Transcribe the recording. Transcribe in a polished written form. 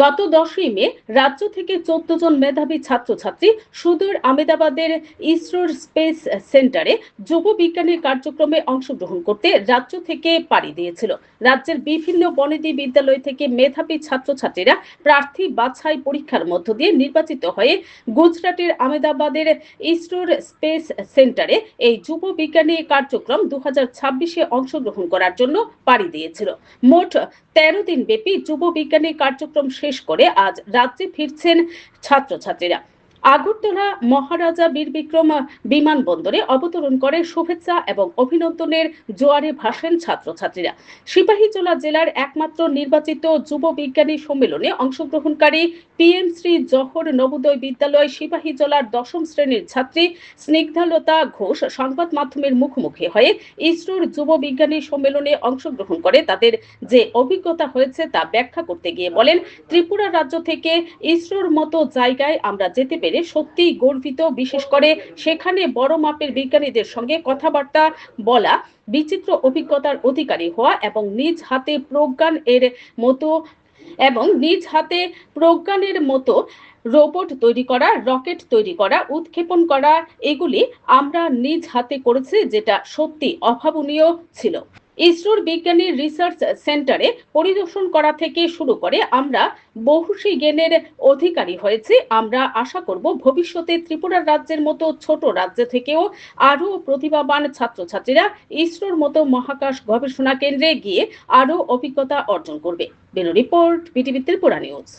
গত 10ই মে রাজ্য থেকে 14 জন মেধাবী ছাত্রছাত্রী সুদূর আহমেদাবাদের ইসরোর স্পেস সেন্টারে যুব বিজ্ঞানের কার্যক্রমে অংশগ্রহণ করতে রাজ্য থেকে পাড়ি দিয়েছিল। রাজ্যের বিভিন্ন বনেদি বিদ্যালয় থেকে মেধাবী ছাত্রছাত্রীরা প্রার্থী বাছাই পরীক্ষার মধ্য দিয়ে নির্বাচিত হয়ে গুজরাটের আহমেদাবাদের ইসরোর স্পেস সেন্টারে এই যুব বিজ্ঞানী কার্যক্রম 2026-এ অংশগ্রহণ করার জন্য পাড়ি দিয়েছিল। মোট 13 দিন ব্যাপী যুব বিজ্ঞানী কার্যক্রম শেষ করে আজ রাজ্যে ফিরছেন ছাত্রছাত্রীরা। আগরতলা মহারাজা বীর বিক্রম বিমানবন্দরে অবতরণ করে শুভেচ্ছা এবং অভিনন্দনের জোয়ারে ভাসেন ছাত্রছাত্রীরা। সিপাহীজলা জেলার একমাত্র নির্বাচিত যুব বিজ্ঞানী সম্মেলনে অংশগ্রহণকারী পিএম শ্রী জহর নবোদয় বিদ্যালয় সিপাহীজলার 10ম শ্রেণীর ছাত্রী স্নিগ্ধালতা ঘোষ সংবাদ মাধ্যমের মুখোমুখি হয়ে ইসরোর যুব বিজ্ঞানী সম্মেলনে অংশগ্রহণ করে তাদের যে অভিজ্ঞতা হয়েছে তা ব্যাখ্যা করতে গিয়ে বলেন, ত্রিপুরা রাজ্য থেকে ইসরোর মতো জায়গায় আমরা যেতে পেরে সত্যিই গর্বিত। বিশেষ করে সেখানে বড় মাপের বিজ্ঞানীদের সঙ্গে কথাবার্তা বলা, বিচিত্র অভিজ্ঞতার অধিকারী হওয়া এবং নিজ হাতে প্রজ্ঞানের মতো রোবট তৈরি করা, রকেট তৈরি করা, উৎক্ষেপণ করা, এগুলি আমরা নিজ হাতে করেছি, যেটা সত্যি অভাবনীয় ছিল। ইসরোর বিজ্ঞানী রিসার্চ সেন্টারে পরিদর্শন করা থেকে শুরু করে আমরা বহুশী জ্ঞানের অধিকারী হয়েছি। আমরা আশা করব ভবিষ্যতে ত্রিপুরা রাজ্যের মতো ছোট রাজ্য থেকেও আরো প্রতিভাবান ছাত্রছাত্রীরা ইসরোর মতো মহাকাশ গবেষণা কেন্দ্রে গিয়ে আরো অভিজ্ঞতা অর্জন করবে। Bureau report, BTV Tripura news.